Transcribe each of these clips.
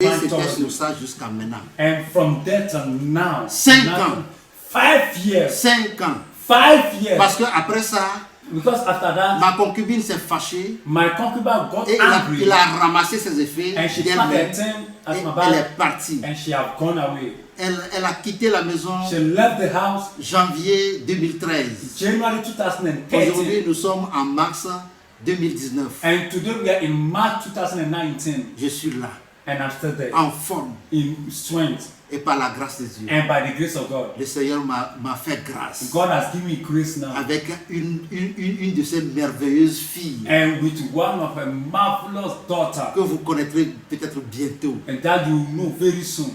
Et c'était sur ça jusqu'à maintenant. And from there to now, 5 ans. 5 years. 5 ans. 5 years. Parce que après ça, Because after that, ma concubine s'est fâchée my concubine got et angry. il a ramassé ses effets And she d'elle-même packed her thing at et my elle bag. est partie. And she have gone away. Elle a quitté la maison She left the house janvier 2013. January 2013. Aujourd'hui, nous sommes en mars 2019. And today we are in March 2019. Je suis là, And I'm still there. en forme, In strength. et par la grâce de Dieu. And by the grace of God. Le Seigneur m'a fait grâce God has given me grace now. avec une de ces merveilleuses filles And with one of her marvelous daughters. que vous connaîtrez peut-être bientôt. And that you know very soon.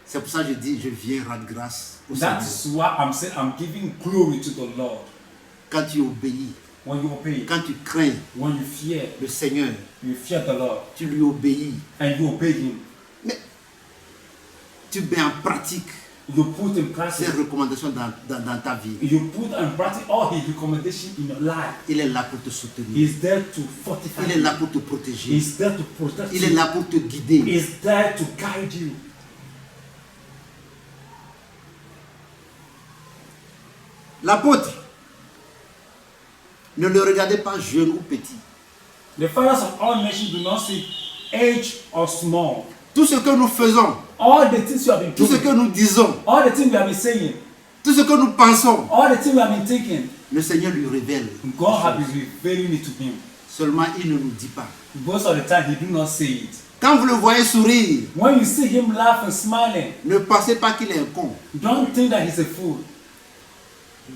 C'est pour ça que je dis, je viens rendre grâce au That Seigneur. is why I'm saying I'm giving glory to the Lord. Quand tu obéis, When you obey, quand tu crains when you fear le Seigneur, the Lord, tu lui obéis, and you obey Him, mais tu mets en pratique you put in ses practice, recommandations dans ta vie. you put in practice all His recommendations in your life. Il est là pour te soutenir. He's there to fortify Il est you. là pour te protéger. He's there to protect Il est you. là pour te guider. He's there to guide you. L'apôtre, ne le regardez pas jeune ou petit. The fathers of all nations do not see age or small. Tout ce que nous faisons, All the things you have been tout ce doing, que nous disons, all the things we have been saying, tout ce que nous pensons, all the things we have been thinking, le Seigneur lui révèle. God has been revealing it to him. Seulement, il ne nous dit pas. Most of the time, he do not say it. Quand vous le voyez sourire, When you see him laughing, smiling, ne pensez pas qu'il est un con. don't think that he's a fool.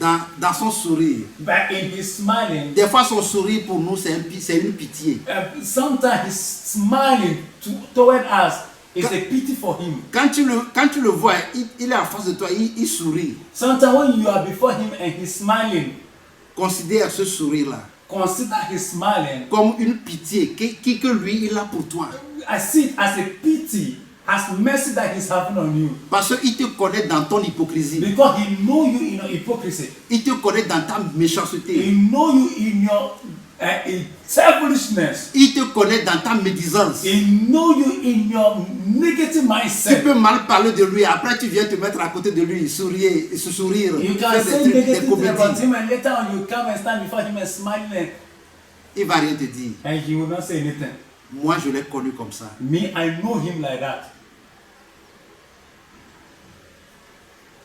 Dans son sourire, But in his smiling, des fois son sourire pour nous c'est une pitié. sometimes he's smiling toward us. It's a pity for him. Quand tu le vois, il est en face de toi, il sourit. Sometimes when you are before him and he's smiling, Considère ce sourire-là consider his smiling. comme une pitié que lui, il a pour toi. I see it as a pity, as mercy that he's having on you. Parce qu'il te connaît dans ton hypocrisie. Because he know you in your hypocrisy. Il te connaît dans ta méchanceté. He know you in your selfishness. Il te connaît dans ta médisance. He know you in your negative Tu mindset. peux mal parler de lui, après tu viens te mettre à côté de lui, sourire, You can faire say des negative things about comédies. him and later on you come and stand before him and smiling Il va rien te dire. and he will not say anything. Moi, je l'ai connu comme ça. Me, I know him like that.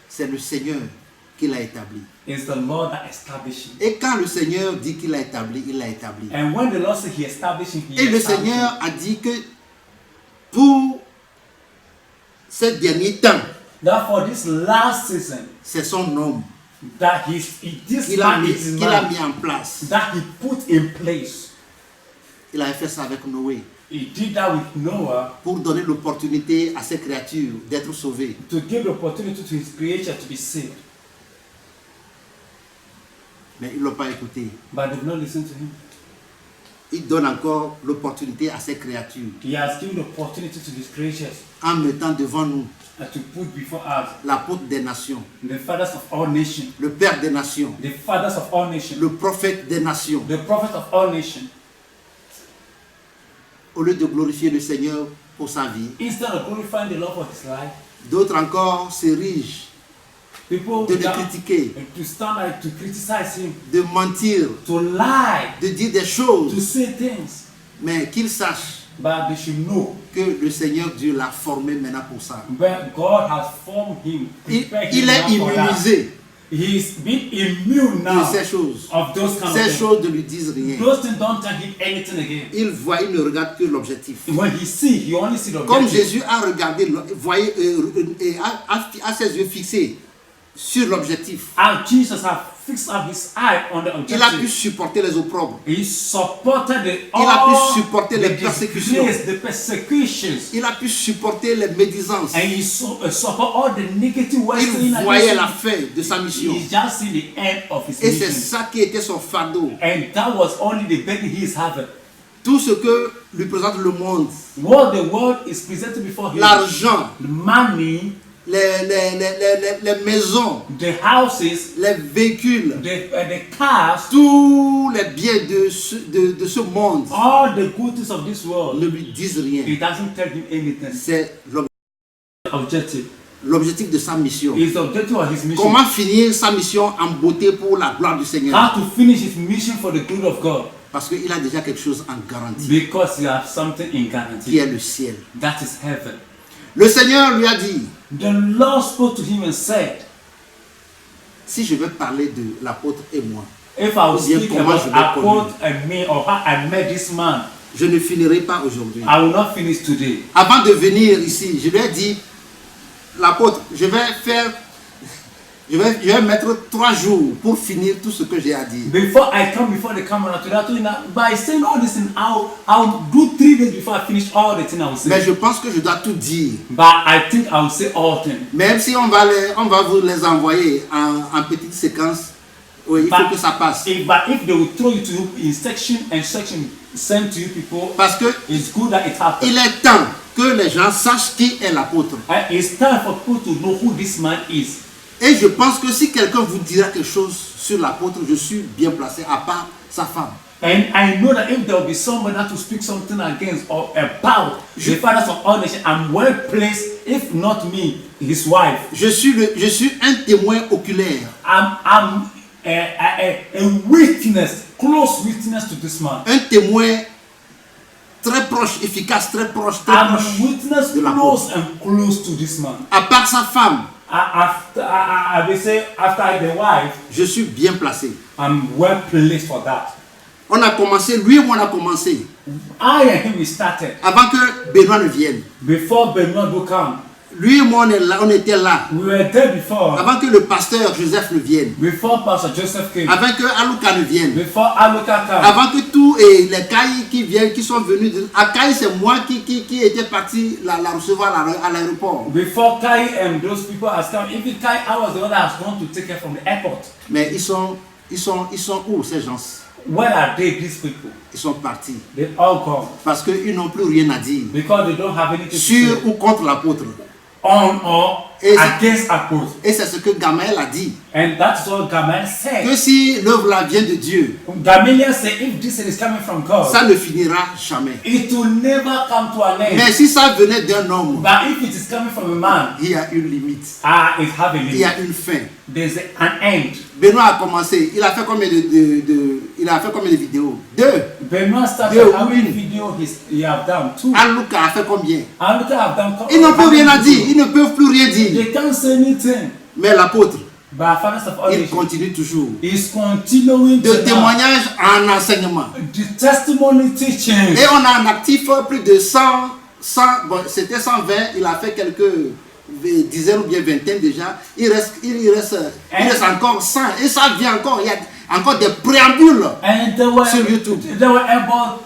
C'est le Seigneur qui l'a établi. It's the Lord that established him. Et quand le Seigneur dit qu'il l'a établi, il l'a établi. And when the Lord said he established him, he Et le established him. Seigneur a dit que pour ces derniers temps, That for this last season, c'est son homme that this qu'il a, man mis, is his qu'il a man, mis en place. that he put in place. Il avait fait ça avec Noé He did that with Noah pour donner l'opportunité à ces créatures d'être sauvées. to give the opportunity to his creation to be saved. Mais ils ne l'ont pas écouté. But they did not listen to him. Il donne encore l'opportunité à ces créatures He has given the opportunity to his creatures en mettant devant nous to put before us l'apôtre des nations, the fathers of all nations, le père des nations, the fathers of all nations, le prophète des nations. the prophet of all nations. Au lieu de glorifier le Seigneur pour sa vie, Instead of glorifying the Lord for his life, d'autres encore s'érigent people de le began critiquer, to stand and to criticize him, de mentir, to lie, de dire des to choses, say things. mais qu'ils sachent But they should know que le Seigneur Dieu l'a formé maintenant pour ça. where God has formed him. prepared him Il est now for that. immunisé He's been immune de now ces choses. of those kind of Ces things. choses ne lui disent rien. Those things don't tell him anything again. Il voit, il ne regarde que l'objectif. When he see, he only see the Comme objective. Jésus a regardé, voyez, a ses yeux fixés sur l'objectif. And Jesus has fixed up his eye on the Il a pu objective. supporter les opprobres. He supported Il a pu supporter les the persécutions. disgrace, the persecutions. Il a pu supporter les médisances. And he support all the negative words. Il voyait la fin de sa mission. He just see the end of his Et c'est mission. ça qui était son fardeau. And that was only the burden he is having. Tout ce que lui présente le monde, What the world is presented before him, l'argent, the money, les maisons, the houses, les véhicules, the cars, tous les biens de ce monde all the goodies of this world. ne lui disent rien. It doesn't tell him anything. C'est Objective. l'objectif de sa mission. It's the objective of his mission. Comment finir sa mission en beauté pour la gloire du Seigneur? How to finish his mission for the good of God. Parce qu'il a déjà quelque chose en garantie, Because you have something in qui guarantee. est le ciel. That is heaven. Le Seigneur lui a dit, The Lord spoke to him and said, si je vais parler de l'apôtre et moi, if I will bien speak comment about je vais Apollo and me, or how I met this man, je ne finirai pas aujourd'hui. I will not finish today. Avant de venir ici, je lui ai dit, l'apôtre, je vais mettre 3 jours pour finir tout ce que j'ai à dire. Before I come before the camera today, I told you now, by saying all this thing, I'll do 3 days before I finish all the things I will say. Mais je pense que je dois tout dire. But I think I will say all things. Même si on va vous les envoyer en petites séquences, oui, il faut que ça passe. But if they will throw you to you in section and section, sent to you people, Parce que it's good that it happens. il est temps que les gens sachent qui est l'apôtre. And it's time for people to know who this man is. Et je pense que si quelqu'un vous dira quelque chose sur l'apôtre, je suis bien placé, à part sa femme. And I know that if there will be somebody that will speak something against or about the fathers of all nations, I'm well placed, if not me, his wife. Je suis un témoin oculaire. I'm a witness, close witness to this man. Un témoin très proche, efficace, très proche I'm a witness de l'apôtre. close and close to this man. À part sa femme, I will say after the wife, je suis bien placé. I'm well placed for that. On a commencé, lui et moi on a commencé, I and him we started avant que Benoît ne vienne. before Benoit would come. Lui et moi on était là, We were there before. avant que le pasteur Joseph ne vienne, Before Pastor Joseph came. avant que Aluka ne vienne, Before Aluka came. avant que tous les Cailles qui viennent, qui sont venus. Caille, c'est moi qui était parti la recevoir à l'aéroport. Before Kai and those people has come, even Kai, I was the one that has gone to take her from the airport. Mais ils sont où ces gens? Where are they, these people? Ils sont partis. They've all gone. Parce qu'ils n'ont plus rien à dire Because they don't have anything to sur say ou contre l'apôtre. on or Et against Apostle. Et c'est ce que Gamaliel a dit. And that's what Gamaliel said. Que si l'œuvre là vient de Dieu, Gamaliel said, if this is coming from God, ça ne finira jamais. it will never come to an end. Mais si ça venait d'un homme, But if it is coming from a man, il y a une limite. it have a Il y limit. a une fin. There's an end. Benoît a commencé. Il a fait combien de vidéos? 2. Benoit started Yeah, how many oui. videos he have done? 2. Aluka a fait combien? Aluka have done. Ils n'ont plus rien à dire. Ils ne peuvent plus rien dire. They can't say anything. Mais l'apôtre, But fathers of all il nations continue toujours. is continuing De to now. témoignage en enseignement. The testimony teachings. Et on a en actif plus de 100, bon, c'était 120, il a fait quelques dizaines ou bien vingtaines déjà. Il reste encore 100 et ça vient encore. Il y a encore des préambules And there sur YouTube. were about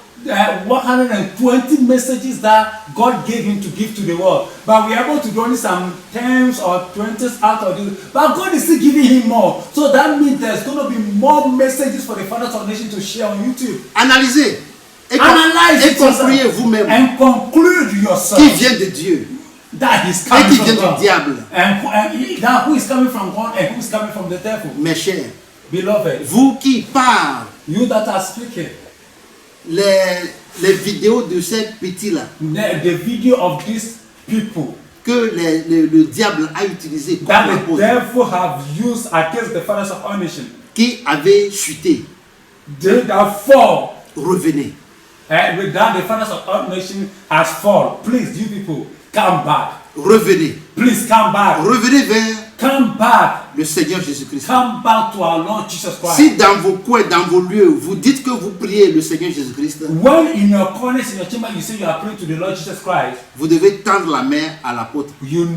120 messages that God gave him to give to the world. But we are able to do only some 10s or 20s out of this. But God is still giving him more. So that means there's going to be more messages for the fathers of nations to share on YouTube. Analysez et Analyze it concluez yourself vous-même and conclude yourself qui vient de Dieu that is et coming qui from vient du God. diable. Now who is coming from God and who is coming from the devil? Mes chers, Beloved, vous qui par you that are speaking, les vidéos de ces petits-là the video of these people que le diable a utilisé contre that the l'apôtre, devil have used against the fathers of our nation, qui avait chuté, they that fall, revenez. with that the fathers of our nation has fall. Please, you people, come back. Revenez. Please come back. Revenez vers Come back. le Seigneur Jésus-Christ. Come back to our Lord Jesus Christ. Si dans vos coins, dans vos lieux, vous dites que vous priez le Seigneur Jésus-Christ, When in your corners, in your chamber, you say you are praying to the Lord Jesus Christ, vous devez tendre la main à l'apôtre. you're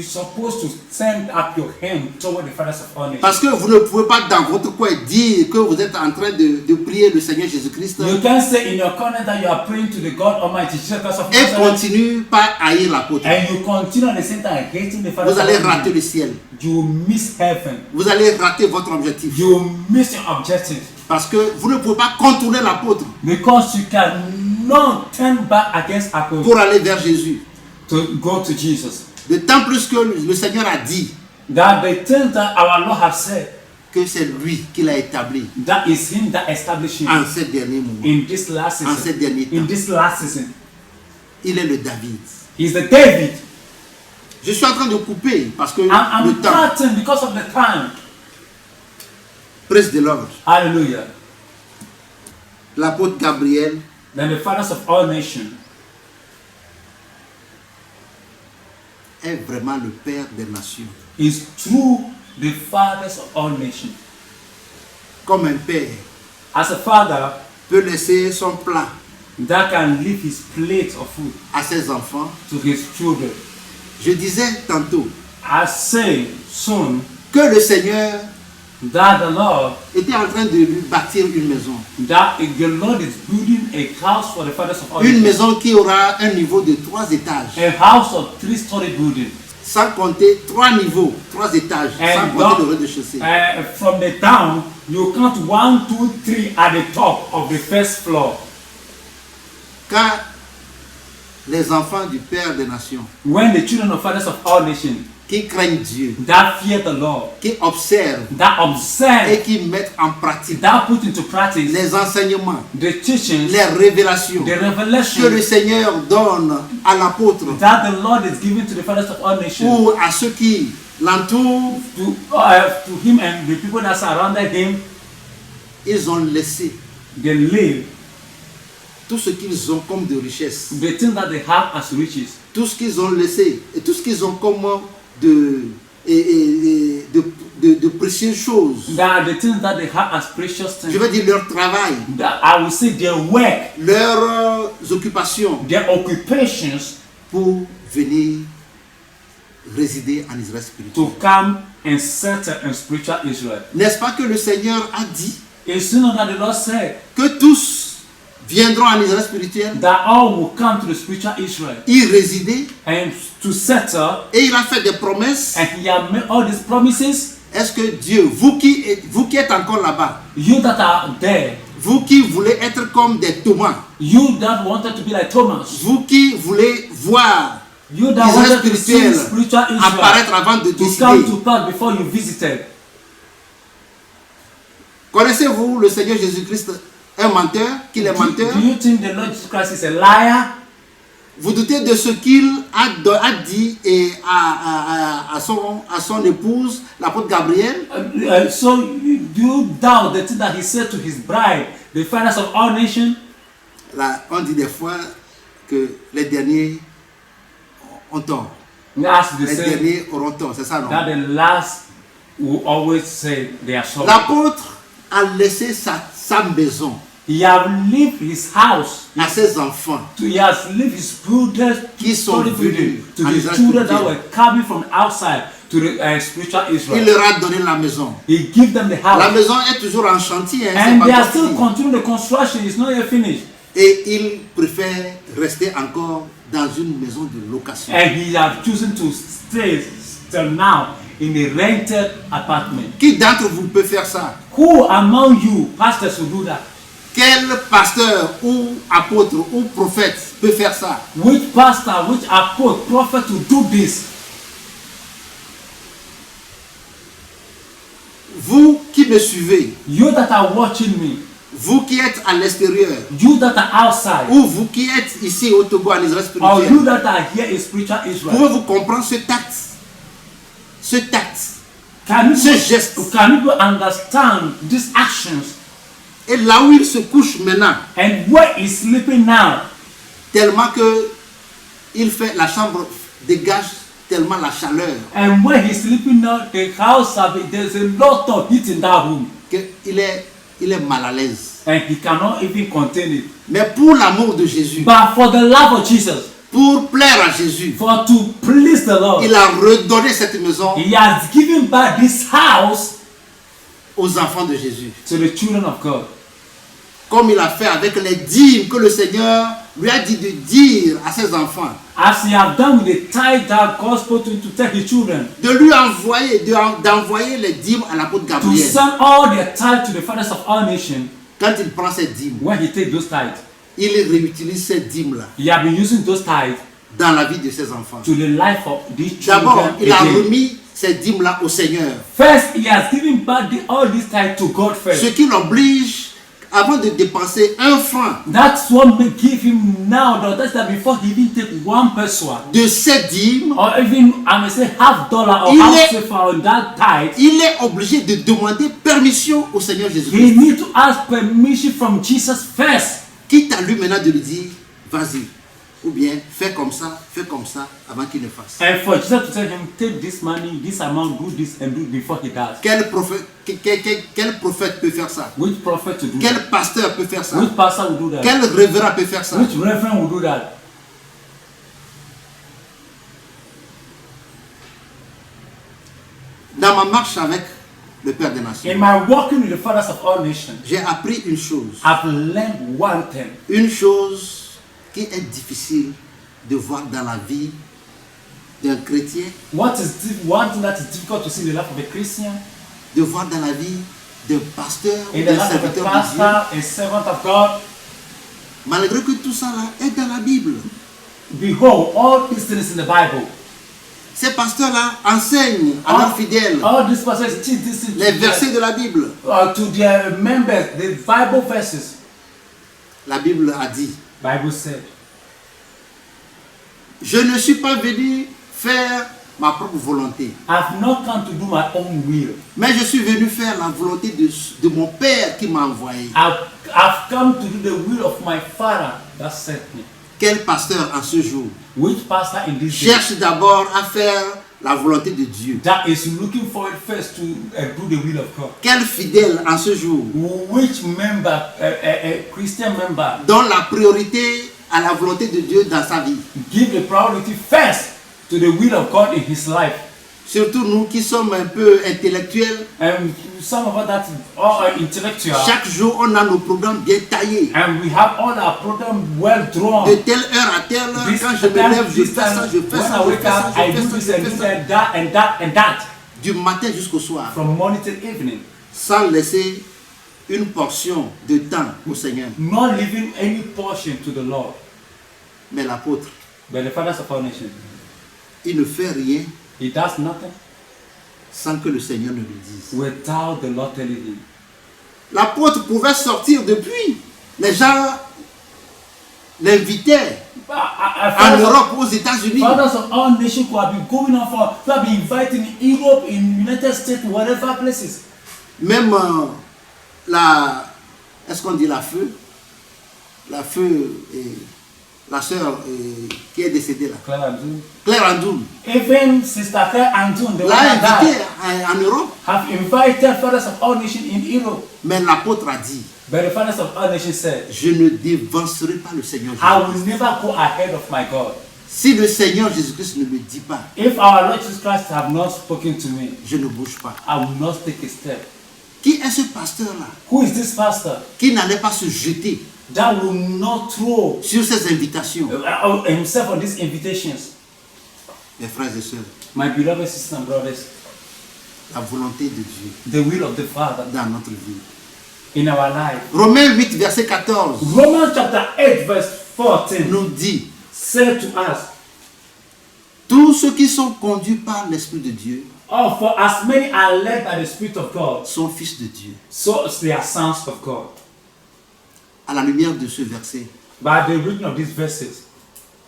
supposed to send up your hand toward the fathers of our nation. Parce que vous ne pouvez pas dans votre coin dire que vous êtes en train de prier le Seigneur Jésus-Christ You can't say in your corner that you are praying to the God Almighty, Jesus Christ of et Nazareth, continue par haïr l'apôtre. and you continue at the same time hating the fathers Vous of allez our rater nation. le ciel. You miss heaven. Vous allez rater votre objectif. You miss your objective. Parce que vous ne pouvez pas contourner l'apôtre Because you cannot turn back against Apostle pour aller vers Jésus. to go to Jesus. D'autant plus que le Seigneur a dit that the things that our Lord has said, que c'est lui qui l'a établi that is him that established him en ces derniers moments, in this last en ces season. derniers In temps. this last season. Il est le David. He's the David. Je suis en train de couper parce que I'm le temps cutting because of the time. presse de l'ordre. Hallelujah. L'apôtre Gabriel Then the fathers of all nations est vraiment le Père des nations. is through the fathers of all nations. Comme un père As a father peut laisser son plat that can leave his plate of food à ses enfants. to his children. Je disais tantôt I say soon que le Seigneur that the Lord était en train de lui bâtir une maison. that the Lord is building a house for the fathers of all Une nations. maison qui aura un niveau de 3 étages. A house of 3-story building. Sans compter 3 niveaux, 3 étages. Sans And compter le rez-de-chaussée. from the down, you count 1, 2, 3 at the top of the first floor. Car les enfants du Père des nations When the children of fathers of all nations qui craignent Dieu, that fear the Lord, qui observent that observe, et qui mettent en pratique that put into practice les enseignements, the teachings, les révélations the que le revelation Seigneur donne à l'apôtre that the Lord is giving to the fathers of all nations, ou à ceux qui l'entourent, to him and the people that surrounded him, ils ont laissé they live tout ce qu'ils ont comme de richesse, the things that they have as riches, tout ce qu'ils ont laissé et tout ce qu'ils ont comme de précieuses choses. that the things that they have as precious Je things, veux dire leur travail, that I will say their work, leurs occupations their occupations pour venir résider en Israël spirituel. to come and settle in spiritual Israel. N'est-ce pas que le Seigneur a dit It's soon that the Lord said que tous viendront en Israël spirituel, that all will come to the spiritual Israel y résider, and to settle, et il a fait des promesses. and he has made all these promises. Est-ce que Dieu, vous qui êtes encore là-bas, You that are there, vous qui voulez être comme des Thomas, you that wanted to be like Thomas, vous qui voulez voir you that Israël wanted to see spirituel spiritual Israel apparaître avant de to come décider, to pass before you visited. connaissez-vous le Seigneur Jésus-Christ, un menteur, qu'il est menteur? Do you think the Lord Jesus Christ is a liar? Vous doutez de ce qu'il a dit et à son épouse, l'apôtre Gabriel? So do you doubt the thing that he said to his bride, the fathers of all nations? Là, on dit des fois que les derniers ont tort. As they Les say, derniers auront tort, c'est ça, non? that the last will always say they are sorry. L'apôtre a laissé sa maison He has left his house. à ses enfants He has left his children qui sont venus to en the Israël children that spirituel. were coming from outside to the spiritual Il Israel. leur a donné la maison. He gave them the La house. maison est toujours en chantier, hein, c'est And pas they are encore still fini. continuing the construction. It's not yet finished. Et il préfère rester encore dans une maison de location. And he has chosen to stay till now in a rented apartment. Qui d'entre vous peut faire ça? Who among you, pastors, will do that? Quel pasteur ou apôtre ou prophète peut faire ça? Which pastor, which apostle, prophet will do this? Vous qui me suivez, You that are watching me, vous qui êtes à l'extérieur, you that are outside, ou vous qui êtes ici au Togo en Israël or you spirituel, that are here in spiritual Israel, pouvez-vous comprendre ce tact? Ce tact, can ce geste. you understand these actions? Et là où il se couche maintenant, And where is sleeping now? tellement que il fait la chambre dégage tellement la chaleur And where he's sleeping now, the house there's a lot of heat in that room, qu'il est mal à l'aise. and he cannot even contain it. Mais pour l'amour de Jésus, But for the love of Jesus, pour plaire à Jésus, for to please the Lord, il a redonné cette maison he has given back this house aux enfants de Jésus. to the children of God. Comme il a fait avec les dîmes que le Seigneur lui a dit de dire à ses enfants, As he have done with the tithe that God spoke to tell his children, de lui envoyer, d'envoyer les dîmes à l'apôtre to Gabriel. send all their tithe to the fathers of all nations. Quand il prend ces dîmes, When he takes those tithes, il réutilise ces dîmes-là he have been using those tithes dans la vie de ses enfants. to the life of these D'abord, children il a again. remis ces dîmes-là au Seigneur. First, he has given back all this time to God Ce first. qui l'oblige, avant de dépenser 1 franc That's what may give him now the audacity that before he even take 1 peso de ces dîmes, or even I may say $50 or Il half est- sefer on that tithe, il est obligé de demander permission au Seigneur he Jésus-Christ. need to ask permission from Jesus first. Quitte à lui maintenant de lui dire, vas-y, ou bien fais comme ça, avant qu'il ne fasse. And for Jesus to tell him, take this money, this amount, do this and do it before he does. Quel prophète peut faire ça? Which prophet to do that? Quel pasteur peut faire ça? Which pastor will do that? Quel révérend peut faire ça? Which reverend will do that? Dans ma marche avec le Père des Nations, In my walking with the fathers of all nations, j'ai appris une chose. I've learned one thing. Une chose qui est difficile de voir dans la vie d'un chrétien, One thing that is difficult to see in the life of a Christian, de voir dans la vie d'un pasteur ou in the d'un life of a serviteur de Dieu, pastor, a servant of God. malgré que tout ça là est dans la Bible. Behold, all these things in the Bible. Ces pasteurs-là enseignent à leurs fidèles All these pastors teach this les versets de la Bible. to their members, the Bible verses. La Bible a dit, Bible said, je ne suis pas venu faire ma propre volonté, I've not come to do my own will. mais je suis venu faire la volonté de mon Père qui m'a envoyé. I've come to do the will of my Father that sent me. Quel pasteur en ce jour Which pastor in this day cherche d'abord à faire la volonté de Dieu? that is looking forward first to do the will of God? Quel fidèle en ce jour Which member, a Christian member, donne la priorité à la volonté de Dieu dans sa vie? give the priority first to the will of God in his life? Surtout nous qui sommes un peu intellectuels, And some of us that are intellectual, chaque jour on a nos programmes bien taillés. and we have all our program well drawn. De telle heure à telle heure, This quand je me lève, je fais ça, je fais when ça, I wake up, I je do fais this ça, and je do fais ça. that and that and that. Du matin jusqu'au soir, From morning till evening, sans laisser une portion de temps au Seigneur. not leaving any portion to the Lord. Mais l'apôtre, But the fathers of our nation, il ne fait rien he does nothing sans que le Seigneur ne lui dise. without the Lord telling him. L'apôtre pouvait sortir depuis. Les gens l'invitaient en Europe, aux États-Unis. Fathers of all nations could have been going on for, could have been invited in Europe, in United States, whatever places. Même est-ce qu'on dit la feu? La feu, la sœur qui est décédée là. Claire Andoul. Even Sister Claire Antoun, the one L'a that invité died, en Europe. have invited fathers of all nations in Europe. Mais l'apôtre a dit, But the fathers of all nations said, je ne dévancerai pas le Seigneur I Jésus. will never go ahead of my God. Si le Seigneur Jésus-Christ ne me dit pas, If our Lord Jesus Christ have not spoken to me, je ne bouge pas. I will not take a step. Qui est ce pasteur-là Who is this pastor qui n'allait pas se jeter that will not throw sur ces invitations? himself on these invitations? Mes frères et sœurs, My beloved sisters and brothers, la volonté de Dieu the will of the Father dans notre vie. in our life. Romains 8, verset 14 Romans chapter 8 verse 14 nous dit, said to us, tous ceux qui sont conduits par l'Esprit de Dieu oh, for as many are led by the Spirit of God, sont fils de Dieu. so they are sons of God. À la lumière de ce verset, By the reading of these verses,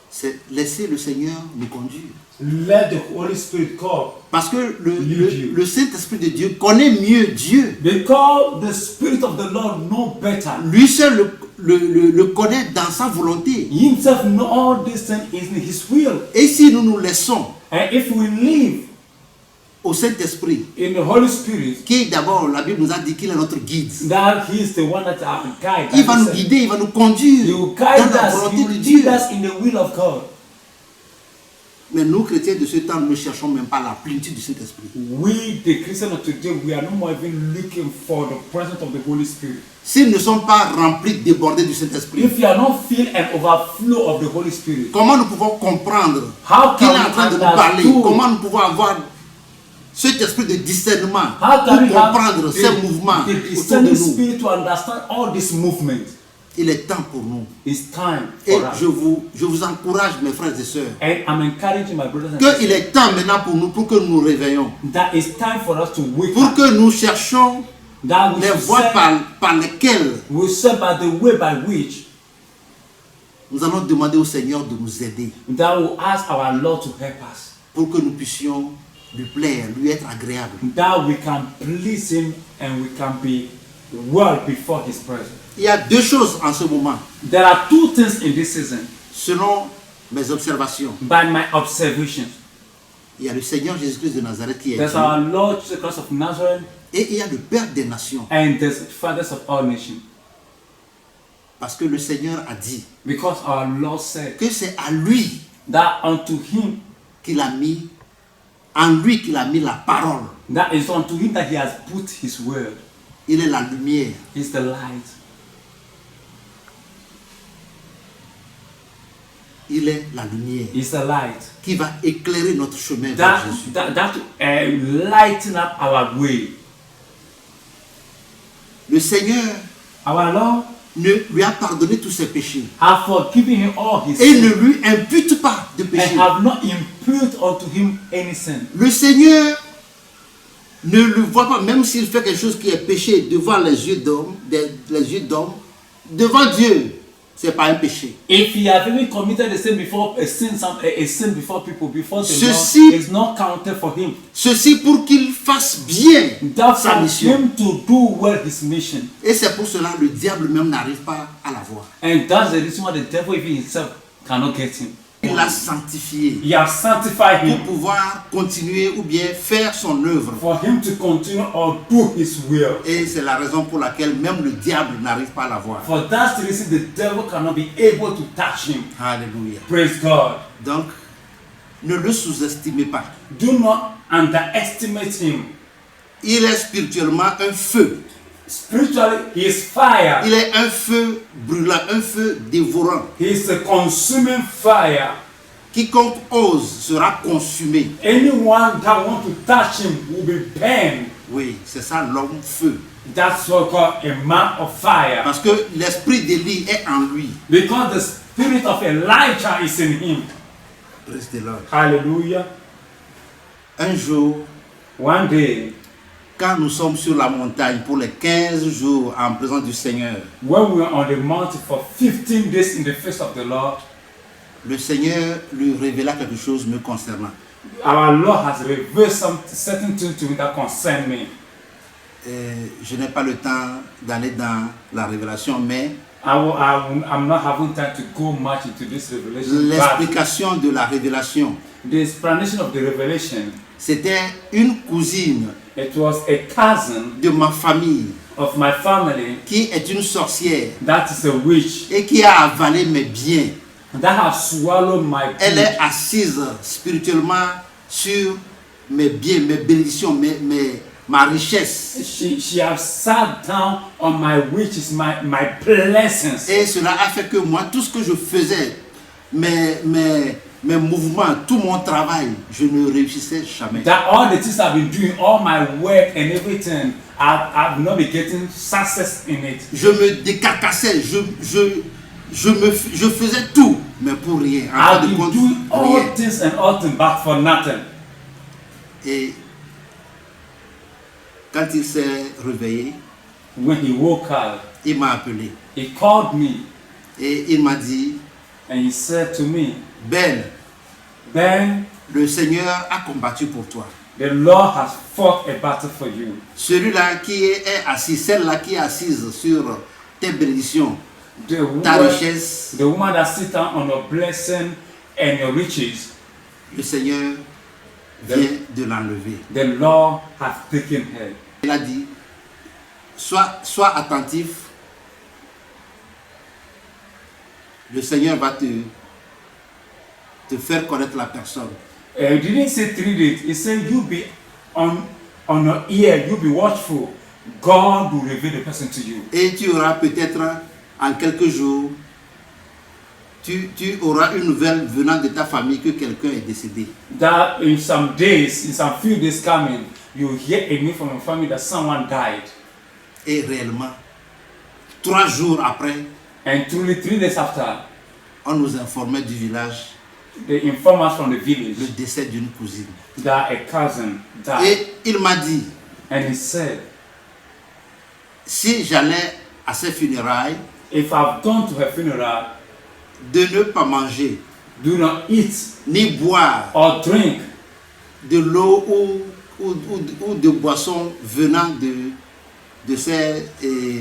c'est laisser le Seigneur nous conduire. let the Holy Spirit come. Parce que Lead you. le Saint-Esprit de Dieu connaît mieux Dieu. Because the Spirit of the Lord know better. Lui seul le connaît dans sa volonté. He himself know all these things in his will. Et si nous nous laissons And if we live au Saint-Esprit, in the Holy Spirit, qui d'abord, la Bible nous a dit qu'il est notre guide, that he is the one that our guide. il va nous guider, il va nous conduire He will dans guide la us. He volonté will de lead Dieu. us in the will of God. Mais nous, chrétiens de ce temps, nous ne cherchons même pas la plénitude du Saint-Esprit. We, the Christians of today, we are no more even looking for the presence of the Holy Spirit. S'ils ne sont pas remplis, débordés du Saint-Esprit, If you are not filled and overflow of the Holy Spirit, comment nous pouvons comprendre how qu'il can est en we train de nous parler? understand? Comment nous pouvons avoir cet esprit de discernement How pour can we comprendre have ces mouvements the autour de discerning nous? spirit to understand all this movement? Il est temps pour nous. It's time Et for us. je vous encourage, mes frères et sœurs, And I'm encouraging my brothers and qu'il sisters est temps maintenant pour nous, pour que nous nous réveillons, that it's time for us to wake pour up. que nous cherchions That we les should voies serve, par lesquelles we serve by the way by which nous allons demander au Seigneur de nous aider, that will ask our Lord to help us. pour que nous puissions lui plaire, lui être agréable. That we can please Him and we can be well before His presence. Il y a deux choses en ce moment, There are two things in this season, selon mes observations. by my observations. Il y a le Seigneur Jésus-Christ de Nazareth qui est There's Dieu, our Lord Jesus Christ of Nazareth et il y a le Père des nations, and there's the fathers of all nations. parce que le Seigneur a dit Because our Lord said que c'est à lui that unto Him, qu'il a mis, en lui qu'il a mis la parole. that is unto Him that He has put His word. Il est la lumière. He's the light. Il est la lumière He's the light. qui va éclairer notre chemin vers Jésus. That lighten up our way. Le Seigneur Our Lord lui a pardonné tous ses péchés have forgiven him all his et sins ne lui impute pas de péché. and have not imputed unto him any sin. Le Seigneur ne le voit pas, même s'il fait quelque chose qui est péché devant les yeux d'homme, devant Dieu, c'est pas un péché. If he have even committed a sin before a sin before people, before the Ceci- Lord, is not counted for him. Ceci pour qu'il fasse bien That sa for mission. him to do well his mission. Et c'est pour cela que le diable même n'arrive pas à la voir. And that's the reason why the devil even himself cannot get him. Il l'a sanctifié He has sanctified pour him pouvoir continuer ou bien faire son œuvre. for him to continue or do his will. Et c'est la raison pour laquelle même le diable n'arrive pas à la voir. For that reason, the devil cannot be able to touch him. Alléluia. Praise God. Donc, ne le sous-estimez pas. Do not underestimate him. Il est spirituellement un feu. Spiritually, he is fire. Il est un feu brûlant, un feu dévorant. He is a consuming fire. Quiconque ose sera consumé. Anyone that wants to touch him will be burned. Oui, c'est ça l'homme feu. That's what called a man of fire. Parce que l'esprit d'Élie est en lui. Because the spirit of Elijah is in him. Praise the Lord. Hallelujah. Un jour, One day, quand nous sommes sur la montagne pour les 15 jours en présence du Seigneur, when we were on the mountain for 15 days in the face of the Lord, le Seigneur lui révéla quelque chose me concernant. our Lord has revealed some certain things to me that concern me. Je n'ai pas le temps d'aller dans la révélation, mais I'm not having time to go much into this revelation. But l'explication de la révélation, the explanation of the revelation, c'était une cousine it was a cousin de ma famille of my family qui est une sorcière that is a witch et qui a avalé mes biens. that has swallowed my Elle food. est assise spirituellement sur mes biens, mes bénédictions, ma richesse. She has sat down on my riches, my blessings. Et cela a fait que moi, tout ce que je faisais, mes mouvements, tout mon travail, je ne réussissais jamais. That all the things I've been doing, all my work and everything, I've not been getting success in it. Je me décarcassais, je faisais tout, mais pour rien. En fin I've de been compte, doing all rien. things and all things, but for nothing. Et quand il s'est réveillé, When he woke up, il m'a appelé. he called me Et il m'a dit, and he said to me, Ben, Ben, le Seigneur a combattu pour toi. the Lord has fought a battle for you. Celui-là qui est assis, celle-là qui est assise sur tes bénédictions, The ta woman, richesse, the woman that sits down on your blessing and your riches, le Seigneur vient de l'enlever. the Lord has taken her. Il a dit, sois attentif, le Seigneur va te faire connaître la personne. He didn't say 3 days. He said, you be on your ear, you be watchful. God will reveal the person to you. Et tu auras peut-être en quelques jours, tu auras une nouvelle venant de ta famille que quelqu'un est décédé. That in some days, in some few days coming, you hear a news from your family that someone died. Et réellement, 3 jours après, And truly 3 days after, on nous informait du village they informed us from the le village décès d'une cousine. that a cousin died. Et il m'a dit, And he said, si j'allais à ses funérailles, if I've gone to her funeral, de ne pas manger, do not eat ni boire or drink de l'eau ou de boissons venant de ces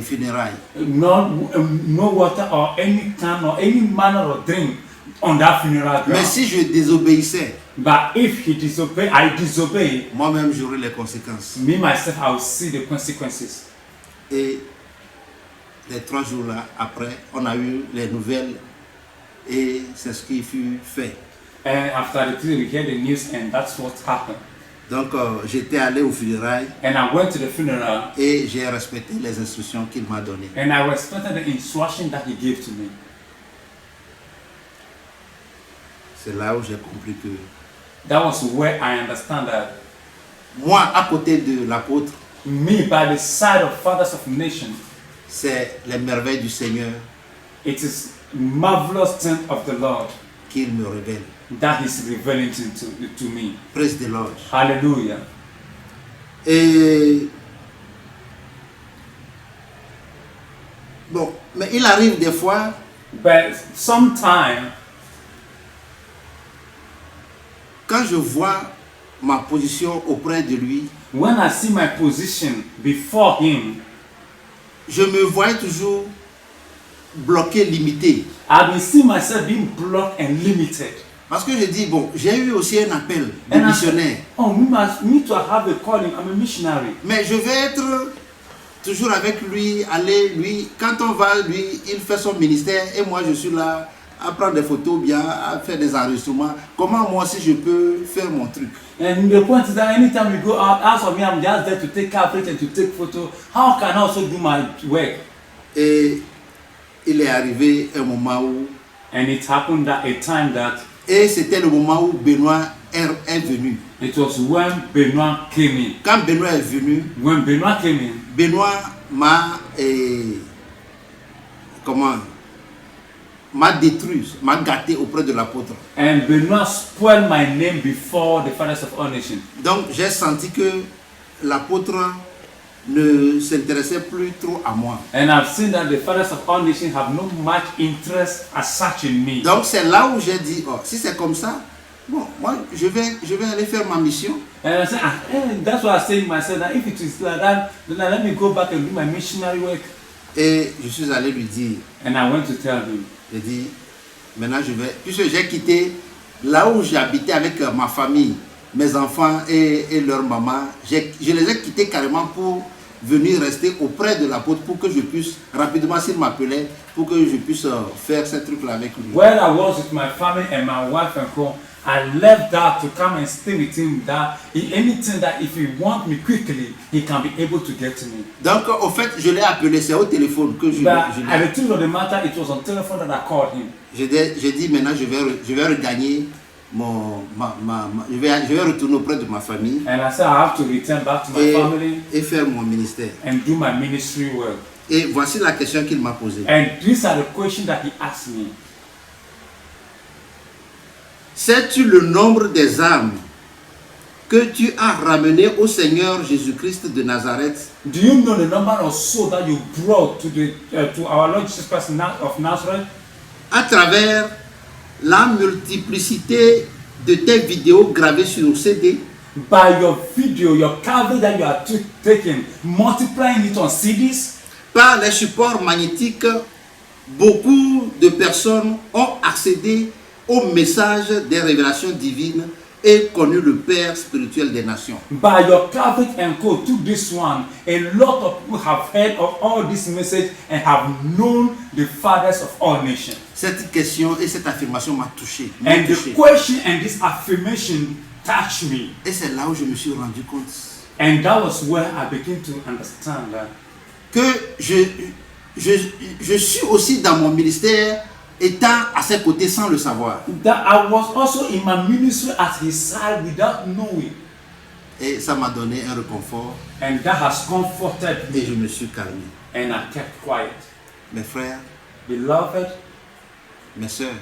funérailles. no water or any kind or any manner of drink on that funeral ground. Mais si je désobéissais, But if I disobey, moi-même j'aurais les conséquences. me myself, I will see the consequences. Et les 3 jours là, après, on a eu les nouvelles et c'est ce qui fut fait. And after the 3 we heard the news, and that's what happened. Donc j'étais allé aux funérailles And I went to the funeral, et j'ai respecté les instructions qu'il m'a données. and I respected the instruction that he gave to me. C'est là où j'ai compris que That was where I understand that moi, à côté de l'apôtre, me, by the side of fathers of nations, c'est les merveilles du Seigneur it is marvelous thing of the Lord qu'il me révèle. that He's revealing to me. Praise the Lord. Hallelujah. Et bon, mais il arrive des fois, But sometimes, quand je vois ma position auprès de lui, when I see my position before Him, je me voyais toujours bloqué, limité. I will see myself being blocked and limited. Parce que je dis, bon, j'ai eu aussi un appel de And I missionnaire. said, oh, me to have a calling. I'm a missionary. Mais je vais être toujours avec lui, aller, lui, quand on va, lui, il fait son ministère et moi je suis là à prendre des photos bien, à faire des enregistrements. Comment moi aussi je peux faire mon truc? And the point is that anytime we go out, as for me, I'm just there to take coverage and to take photo. How can I also do my work? Et il est arrivé un moment où, And it happened at a time that et c'était le moment où Benoît est venu. it was when Benoit came in. Quand Benoît est venu, When Benoit came in, Benoît m'a détruit, m'a gâté auprès de l'apôtre. and Benoit spoiled my name before the fathers of all nations. Donc j'ai senti que l'apôtre ne s'intéressait plus trop à moi. And I've seen that the fathers of all nations have no much interest as such in me. Donc c'est là où j'ai dit, oh, si c'est comme ça, bon, moi je vais aller faire ma mission. And I said, that's why I said to myself that if it is like that, then let me go back and do my missionary work. Et je suis allé lui dire, And I went to tell him, j'ai dit, maintenant je vais, puisque j'ai quitté là où j'habitais avec ma famille, mes enfants et leur maman, je les ai quittés carrément pour venir rester auprès de l'apôtre pour que je puisse rapidement, s'il m'appelait, pour que je puisse faire ces trucs-là avec lui. where I was with my family and my wife and co, I left that to come and stay with him, that anything that if he want me quickly, he can be able to get to me. Donc au fait, je l'ai appelé, c'est au téléphone que But at the truth of the matter, it was on telephone that I called him. j'ai dit maintenant je vais regagner je vais retourner auprès de ma famille And I said, I have to return back to my family et faire mon ministère. and do my ministry work. Et voici la question qu'il m'a posée. And these are the questions that he asked me. Sais-tu le nombre des âmes que tu as ramenées au Seigneur Jésus-Christ de Nazareth Do you know the number of souls that you brought to our Lord Jesus Christ of Nazareth? à travers la multiplicité de tes vidéos gravées sur CD, By your video, your coverage that you are taking, multiplying it on CDs, par les supports magnétiques, beaucoup de personnes ont accédé au message des révélations divines et connu le Père spirituel des nations. by your coverage and code to this one, a lot of people have heard of all this message and have known the fathers of all nations. Cette question et cette affirmation m'a touché. And the question and this affirmation touched me. Et c'est là où je me suis rendu compte And that was where I began to understand that que je suis aussi dans mon ministère étant à ses côtés sans le savoir. I was also in my ministry at his side without knowing. Et ça m'a donné un réconfort And that has comforted et me. je me suis calmé. And I kept quiet. Mes frères, Beloved, mes sœurs,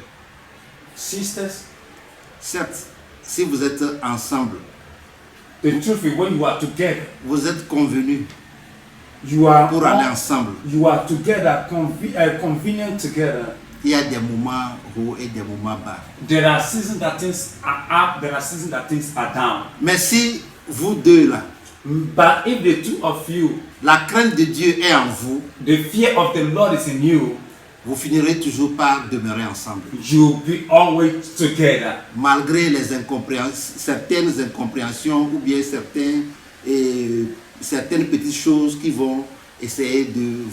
sisters, certes, si vous êtes ensemble, the truth is when you are together, vous êtes convenus you are pour aller ensemble. you are together, convenient together. Il y a des moments hauts et des moments bas. There are seasons that things are up, there are seasons that things are down. Mais si vous deux là, But if the two of you, la crainte de Dieu est en vous, the fear of the Lord is in you, vous finirez toujours par demeurer ensemble. you'll be always together. Malgré les certaines incompréhensions ou bien certaines petites choses qui vont essayer de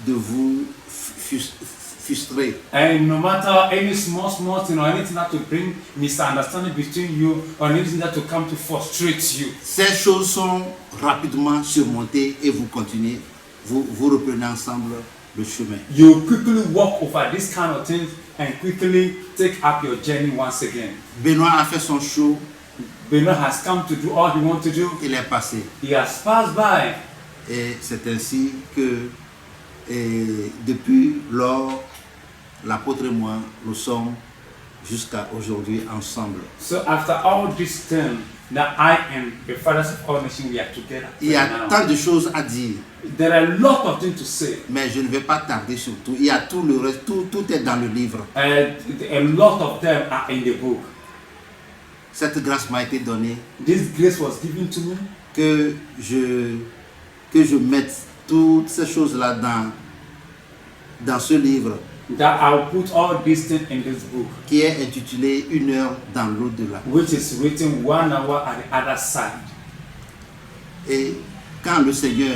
vous frustrer. And no matter any small thing or anything that will bring misunderstanding between you or anything that will come to frustrate you, Ces choses sont rapidement surmontées et vous continuez, vous reprenez ensemble le chemin. you quickly walk over this kind of things and quickly take up your journey once again. Benoît a fait son show, Benoit has come to do all he wants to do. il est passé. He has passed by. Et c'est ainsi que depuis lors, l'apôtre et moi, nous sommes jusqu'à aujourd'hui ensemble. So after all this time that I am the fathers of all nations, we are together. Il y a now. tant de choses à dire, There are a lot of things to say. mais je ne vais pas tarder sur tout. Il y a tout le reste, tout est dans le livre. A lot of them are in the book. Cette grâce m'a été donnée This grace was given to me que je mette toutes ces choses-là dans ce livre that I'll put all these things in this book, qui est intitulé Une heure dans l'au-delà. which is written 1 hour at the other side. Et quand le Seigneur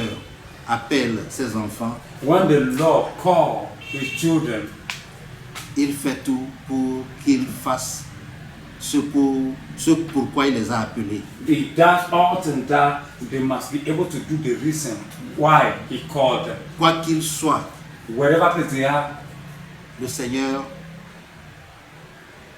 appelle ses enfants, When the Lord called his children, il fait tout pour qu'ils fassent ce pourquoi il les a appelés. he does all things that they must be able to do the reason why he called them. Quoi qu'ils soient, Wherever place they are, le Seigneur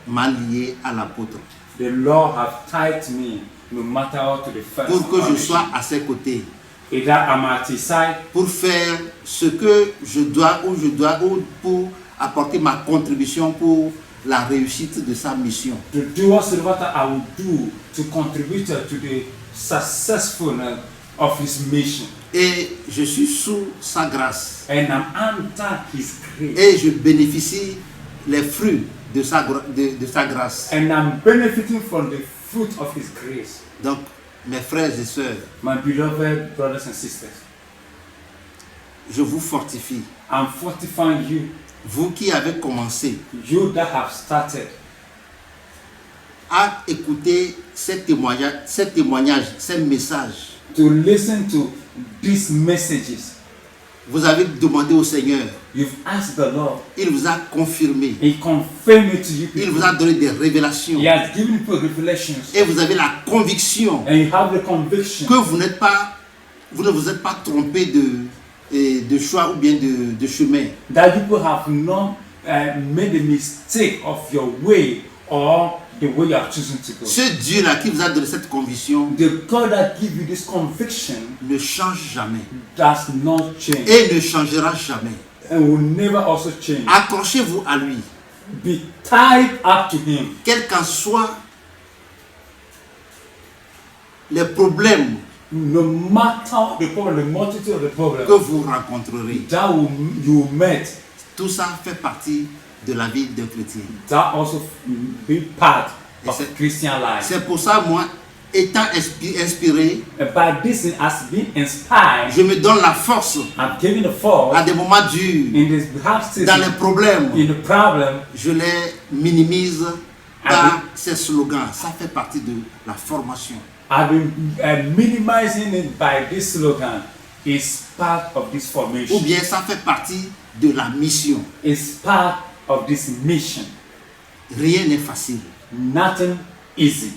m'a lié à l'apôtre the Lord have tied me no matter what to the first pour que je foundation. sois à ses côtés, Either I'm at his side pour faire ce que je dois ou pour apporter ma contribution pour la réussite de sa mission. to do whatsoever that I will do to contribute to the successfulness of his mission. Et je suis sous sa grâce And I'm under his grace. et je bénéficie les fruits de sa grâce. And I'm benefiting from the fruit of his grace. Donc, mes frères et sœurs, My beloved brothers and sisters, je vous fortifie. I'm fortifying you, Vous qui avez commencé you that have started à écouter ces témoignages, ces messages. to listen to these messages. Vous avez demandé au Seigneur, You've asked the Lord, il vous a confirmé, he confirmed it to you il people. vous a donné des révélations He has given you revelations. et vous avez la conviction And you have the conviction que vous ne vous êtes pas trompé de choix ou bien de chemin. that people have not made a mistake of your way or the way you are choosing to go. Ce Dieu-là qui vous a donné cette conviction The God that gives you this conviction ne change jamais does not change et ne changera jamais. and will never also change. Accrochez-vous à lui, Be tied up to him. quels qu'en soient les problèmes No matter the problem, the multitude of the problem que vous rencontrerez. that you met, Tout ça fait partie de la vie d'un chrétien. that also be part Et of c'est- Christian life. C'est pour ça, moi, étant inspiré, And by this as being inspired, je me donne la force I'm giving the force à des moments durs, in this hard dans les season, problèmes. in the problem. Je les minimise par ces slogans. Ça fait partie de la formation. I've been minimizing it by this slogan. It's part of this Ou formation. bien ça fait partie de la mission. It's part of this mission. Rien n'est facile. Nothing easy.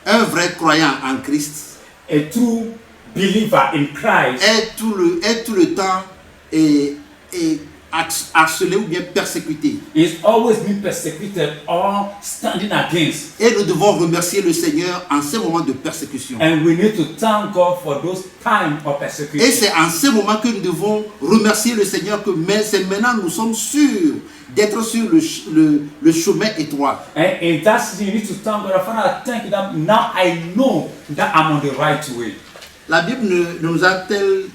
Un vrai croyant en Christ A true believer in Christ est tout le temps et harcelé ou bien persécuté. He's always been persecuted or standing against. Et nous devons remercier le Seigneur en ces moments de persécution. And we need to thank God for those times of Et persecution. c'est en ces moments que nous devons remercier le Seigneur que c'est maintenant nous sommes sûrs d'être sur le chemin étroit. And in that season, you need to thank God. Father, I thank you that now I know that I'm on the right way. La Bible ne nous a-t-elle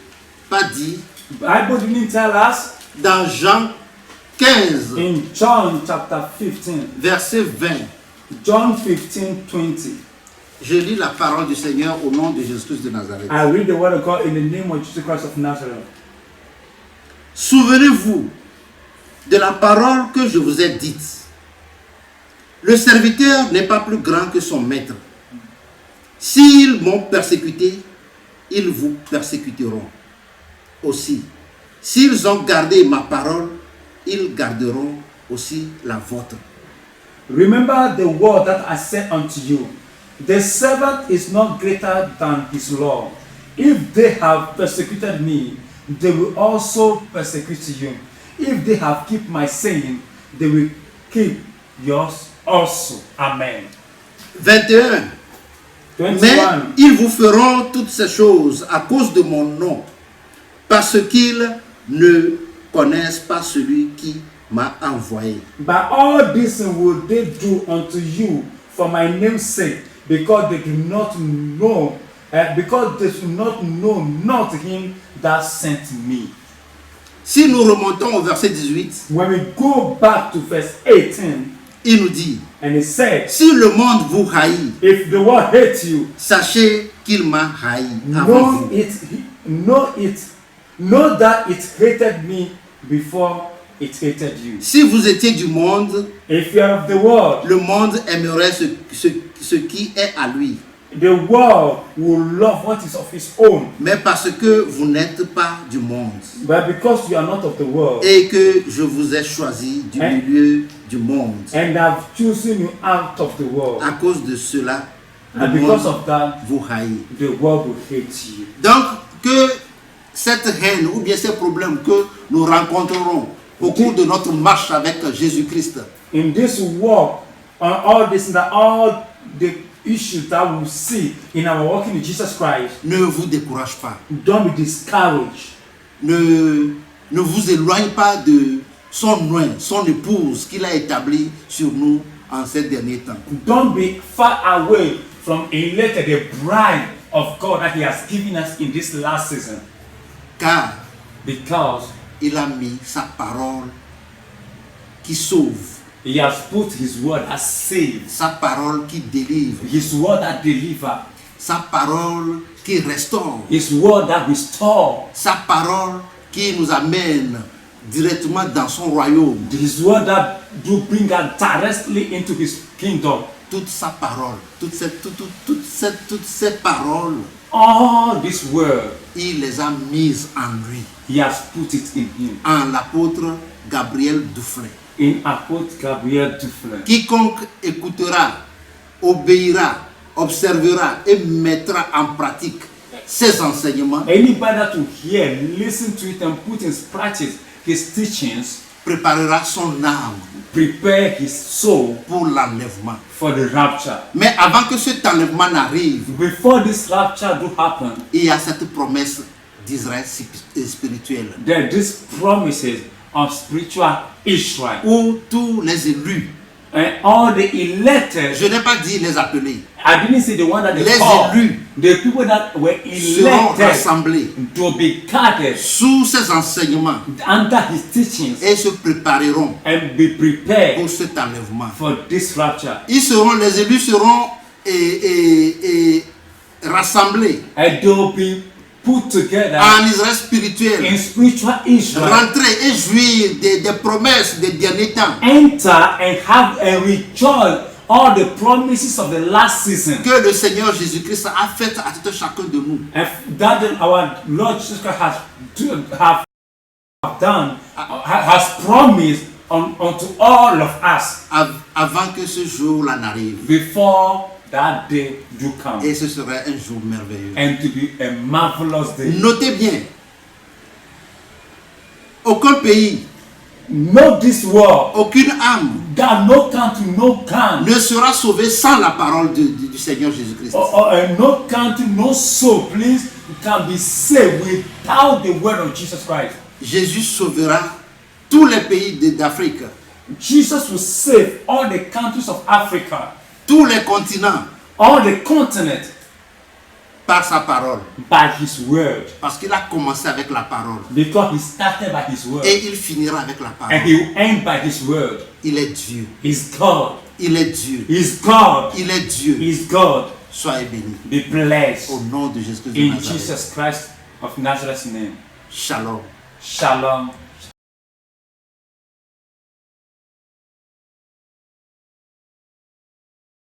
pas dit Bible didn't tell us dans Jean 15, in John chapter 15, verset 20, John 15:20. je lis la parole du Seigneur au nom de Jésus-Christ de Nazareth. I read the word of God in the name of Jesus Christ of Nazareth. Souvenez-vous de la parole que je vous ai dite. Le serviteur n'est pas plus grand que son maître. S'ils m'ont persécuté, ils vous persécuteront aussi. S'ils ont gardé ma parole, ils garderont aussi la vôtre. Remember the word that I said unto you. The servant is not greater than his Lord. If they have persecuted me, they will also persecute you. If they have kept my saying, they will keep yours also. Amen. 21. 21. Mais ils vous feront toutes ces choses à cause de mon nom, parce qu'ils ne connaissent pas celui qui m'a envoyé. But all this will they do unto you for my name's sake, because they do not know, not him that sent me. Si nous remontons au verset 18, When we go back to verse 18, il nous dit, and it says, si le monde vous haït, if the world hates you, sachez qu'il m'a haï avant vous. know that it hated me before it hated you. Si vous étiez du monde, If you are of the world, le monde aimerait ce qui est à lui. the world will love what is of its own. Mais parce que vous n'êtes pas du monde But because you are not of the world, et que je vous ai choisi du milieu du monde, and I've chosen you out of the world, à cause de cela, le and because monde of that, vous haït. the world will hate you. Donc, que cette haine ou bien ces problèmes que nous rencontrerons au cours de notre marche avec Jésus-Christ, In this walk, on all this, that all the issues that we see in our walking with Jesus Christ, ne vous décourage pas. don't be discouraged. Ne vous éloigne pas de son épouse qu'il a établie sur nous en ces derniers temps. Don't be far away from elected the bride of God that He has given us in this last season, Car because il a mis sa parole qui sauve, He has put His word that saves, sa parole qui délivre, His word that delivers, sa parole qui restaure, His word that restores, sa parole qui nous amène directement dans son royaume. His word that do bring us directly into His kingdom. Toute sa parole, toutes ces paroles, All this word, il les a mises en lui, He has put it in Him. en l'apôtre Gabriel Dufresne. In Apôtre Gabriel Dufresne. Quiconque écoutera, obéira, observera et mettra en pratique ses enseignements Anybody that will hear, listen to it and put in practice His teachings, préparera son âme prepare his soul pour l'enlèvement. for the rapture. Mais avant que cet enlèvement n'arrive, Before this rapture do happen, il y a cette promesse d'Israël spirituel there are these promises of spiritual Israel. où tous les élus, And all the elected, je n'ai pas dit les appelés, I didn't say the one that they les called, élus the people that were seront elected rassemblés to be gathered sous ses enseignements under his teachings et se prépareront and be prepared pour cet enlèvement. for this rapture. Les élus seront rassemblés And they will be put together en Israël spirituel, in spiritual Israel. rentrer et jouir des promesses des derniers temps Enter and have and rejoice all the promises of the last season. que le Seigneur Jésus-Christ a faites à tout chacun de nous. And that our Lord Jesus Christ has done, has promised unto all of us Avant que ce jour-là n'arrive. before that day do come. Et ce serait un jour merveilleux. And to be a marvelous day. Notez bien, aucun pays Know this word. Aucune âme That no country, no can. ne sera sauvée sans la parole du Seigneur Jésus-Christ. No country, no soul, please, can be saved without the word of Jesus Christ. Jésus sauvera tous les pays d'Afrique, Jesus will save all the countries of Africa, tous les continents, all the continent, par sa parole. by his word. Parce qu'il a commencé avec la parole. Because he started by his word. Et il finira avec la And parole. he will end by his word. Il est Dieu. He's God. Il est Dieu. He's God. Il est Dieu. He's God. Soyez bénis. Be blessed. Au nom de Jésus-Christ de In Nazareth. Jesus Christ of Nazareth's name. Shalom. Shalom.